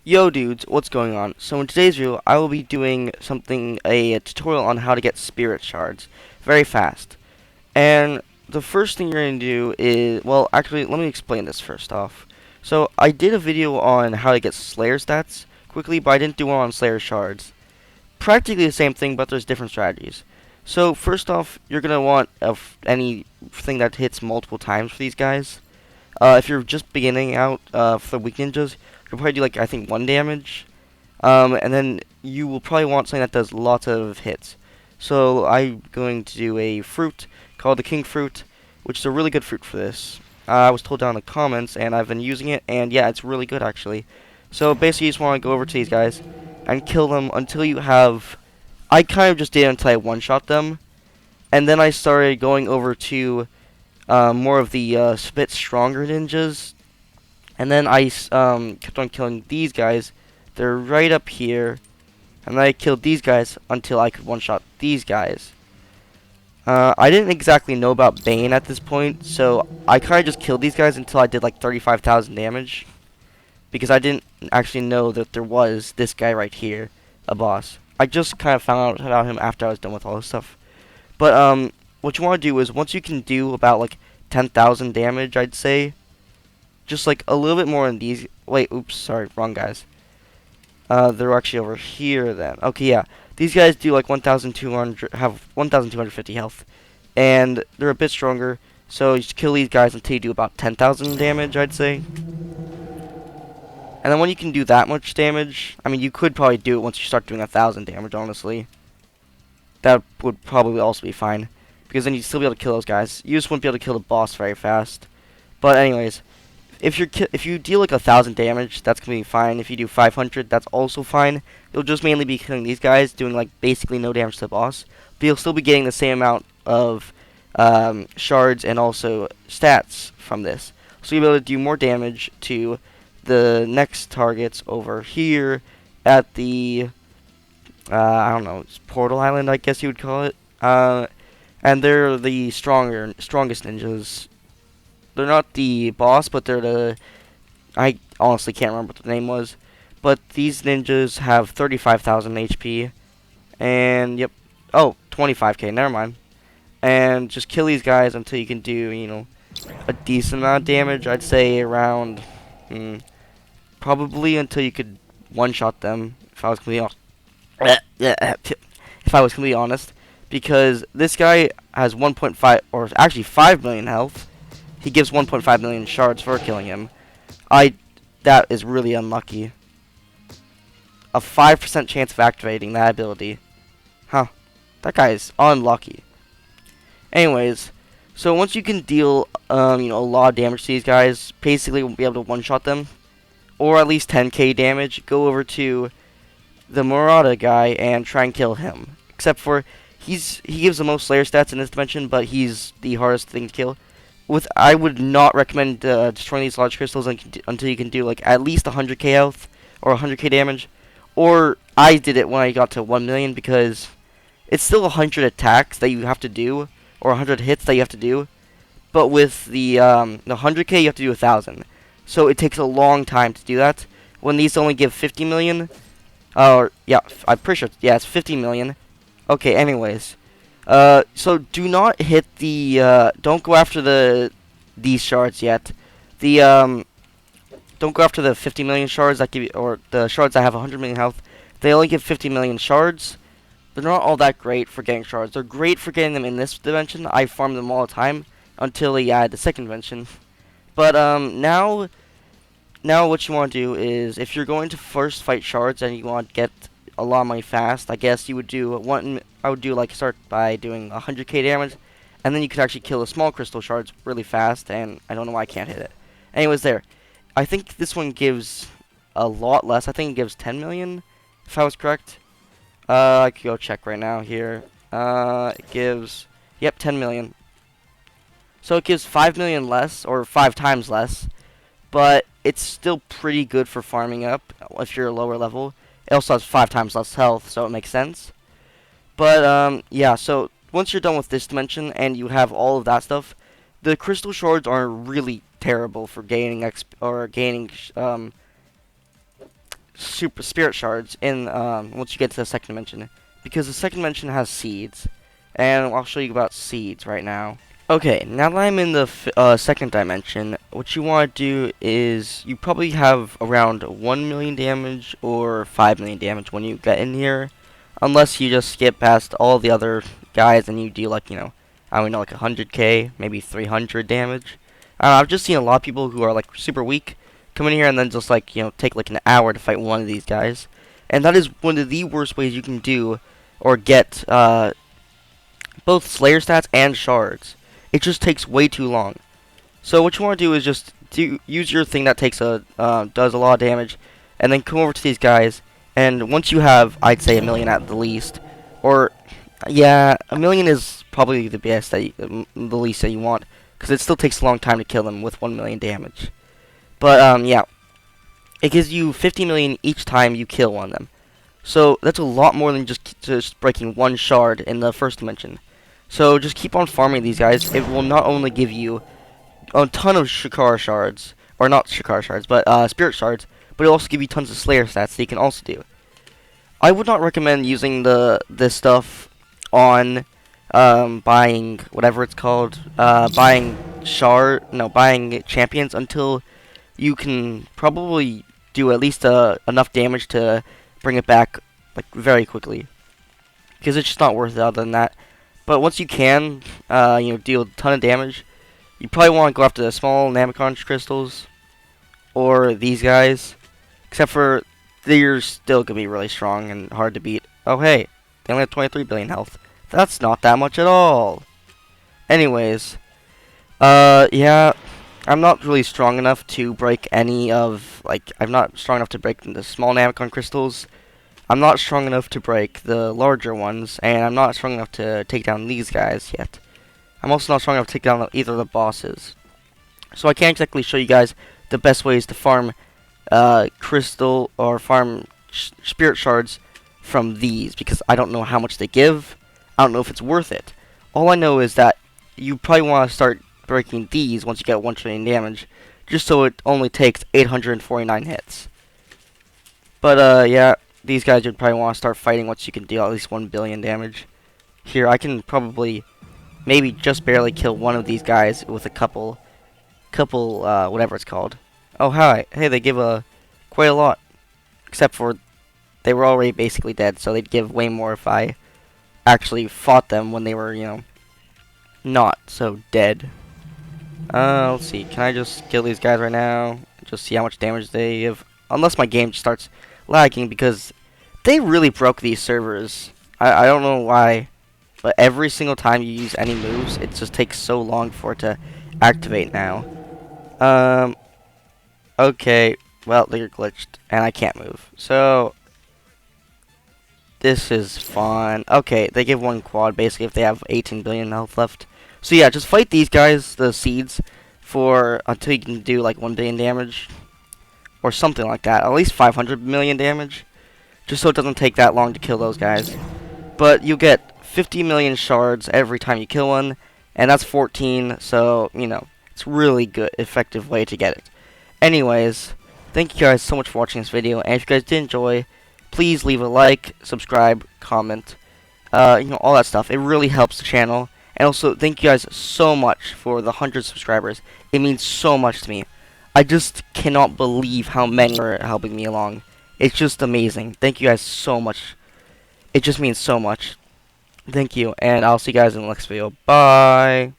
Yo dudes, what's going on? So in today's video, I will be doing a tutorial on how to get spirit shards very fast. And the first thing you're going to do is, well, actually, let me explain this first off. So I did a video on how to get Slayer stats quickly, but I didn't do one on Slayer shards. Practically the same thing, but there's different strategies. So first off, you're going to want anything that hits multiple times for these guys. If you're just beginning out for the weak ninjas, you'll probably do like I think 1 damage, and then you will probably want something that does lots of hits. So I'm going to do a fruit called the king fruit, which is a really good fruit for this. I was told down in the comments, and I've been using it, and yeah, it's really good actually. So basically, you just want to go over to these guys and kill them until you have. I kind of just did it until I one-shot them, and then I started going over to more of the bit stronger ninjas, and then I kept on killing these guys. They're right up here, and then I killed these guys until I could one-shot these guys. I didn't exactly know about Bane at this point, so I kind of just killed these guys until I did like 35,000 damage, because I didn't actually know that there was this guy right here, a boss. I just kind of found out about him after I was done with all this stuff. But what you want to do is once you can do about like 10,000 damage, I'd say, just like a little bit more in these. Wait, oops, sorry, wrong guys. They're actually over here then. Okay, yeah, these guys do like 1,200, have 1,250 health, and they're a bit stronger. So you just kill these guys until you do about 10,000 damage, I'd say. And then when you can do that much damage, I mean, you could probably do it once you start doing 1,000 damage, honestly. That would probably also be fine, because then you'd still be able to kill those guys. You just wouldn't be able to kill the boss very fast. But anyways, if you deal like 1,000 damage, that's gonna be fine. If you do 500, that's also fine. You'll just mainly be killing these guys, doing like basically no damage to the boss. But you'll still be getting the same amount of shards and also stats from this. So you'll be able to do more damage to the next targets over here at the I don't know, Portal Island, I guess you would call it. And they're the strongest ninjas. They're not the boss, but they're the. I honestly can't remember what the name was. But these ninjas have 35,000 HP. And, yep. Oh, 25k, never mind. And just kill these guys until you can do, a decent amount of damage. I'd say around. Probably until you could one-shot them, if I was completely honest. If I was completely honest. Because this guy has 1.5, or actually 5 million health. He gives 1.5 million shards for killing him. That is really unlucky. A 5% chance of activating that ability. Huh. That guy is unlucky. Anyways, so once you can deal, a lot of damage to these guys, basically we'll be able to one-shot them, or at least 10k damage, go over to the Murata guy and try and kill him. Except for, he gives the most Slayer stats in this dimension, but he's the hardest thing to kill. I would not recommend destroying these large crystals until you can do like at least 100k health or 100k damage. Or I did it when I got to 1 million, because it's still 100 attacks that you have to do, or 100 hits that you have to do. But with the 100k, you have to do 1,000. So it takes a long time to do that. When these only give 50 million, or yeah, I'm pretty sure, yeah, it's 50 million. Okay, anyways. So do not hit the, don't go after these shards yet. Don't go after the 50 million shards that give you, or the shards that have 100 million health. They only give 50 million shards. They're not all that great for getting shards. They're great for getting them in this dimension. I farm them all the time until they add the second dimension. But, now what you want to do is, if you're going to first fight shards and you want to get a lot of money fast, I guess you would do I would do like start by doing 100k damage, and then you could actually kill the small crystal shards really fast, and I don't know why I can't hit it. Anyways, there. I think this one gives a lot less. I think it gives 10 million, if I was correct. I could go check right now here. It gives, yep, 10 million. So it gives 5 million less, or 5 times less, but it's still pretty good for farming up if you're a lower level. It also has 5 times less health, so it makes sense. But, yeah, so once you're done with this dimension and you have all of that stuff, the crystal shards are really terrible for gaining super spirit shards in once you get to the second dimension, because the second dimension has seeds, and I'll show you about seeds right now. Okay, now that I'm in the second dimension, what you want to do is you probably have around 1 million damage or 5 million damage when you get in here, unless you just skip past all the other guys and you do like, you know, I don't know, like 100k, maybe 300 damage. I've just seen a lot of people who are like super weak come in here and then just like, you know, take like an hour to fight one of these guys. And that is one of the worst ways you can do or get both Slayer stats and shards. It just takes way too long. So what you want to do is just use your thing that takes does a lot of damage, and then come over to these guys. And once you have, I'd say, 1 million at the least, or yeah, 1 million is probably the best that the least that you want, because it still takes a long time to kill them with 1 million damage. But yeah, it gives you 50 million each time you kill one of them. So that's a lot more than just breaking one shard in the first dimension. So just keep on farming these guys. It will not only give you a ton of Shikara shards, or not Shikara shards, but Spirit shards, but it'll also give you tons of Slayer stats that you can also do. I would not recommend using this stuff on buying whatever it's called, buying champions until you can probably do at least enough damage to bring it back like very quickly, because it's just not worth it other than that. But once you can, you know, deal a ton of damage, you probably want to go after the small Namicon crystals, or these guys, except for they're still going to be really strong and hard to beat. Oh hey, they only have 23 billion health. That's not that much at all. Anyways, yeah, I'm not really strong enough to break any of, like, I'm not strong enough to break the small Namicon crystals. I'm not strong enough to break the larger ones, and I'm not strong enough to take down these guys yet. I'm also not strong enough to take down either of the bosses. So I can't exactly show you guys the best ways to farm crystal or farm spirit shards from these, because I don't know how much they give. I don't know if it's worth it. All I know is that you probably want to start breaking these once you get 1 trillion damage, just so it only takes 849 hits. But yeah, these guys would probably want to start fighting once you can deal at least 1 billion damage. Here, I can probably, maybe just barely kill one of these guys with a couple, whatever it's called. Oh, hi. Hey, they give quite a lot. Except for, they were already basically dead, so they'd give way more if I actually fought them when they were, you know, not so dead. Let's see. Can I just kill these guys right now? Just see how much damage they give. Unless my game just starts lagging, because they really broke these servers. I don't know why, but every single time you use any moves, it just takes so long for it to activate now. Okay, well, they're glitched, and I can't move. So, this is fun. Okay, they give 1 quad, basically, if they have 18 billion health left. So yeah, just fight these guys, the seeds, for until you can do like 1 billion damage. Or something like that. At least 500 million damage. Just so it doesn't take that long to kill those guys. But you get 50 million shards every time you kill one. And that's 14, so, you know, it's really good, effective way to get it. Anyways, thank you guys so much for watching this video. And if you guys did enjoy, please leave a like, subscribe, comment, you know, all that stuff. It really helps the channel. And also, thank you guys so much for the 100 subscribers. It means so much to me. I just cannot believe how many are helping me along. It's just amazing. Thank you guys so much. It just means so much. Thank you, and I'll see you guys in the next video. Bye!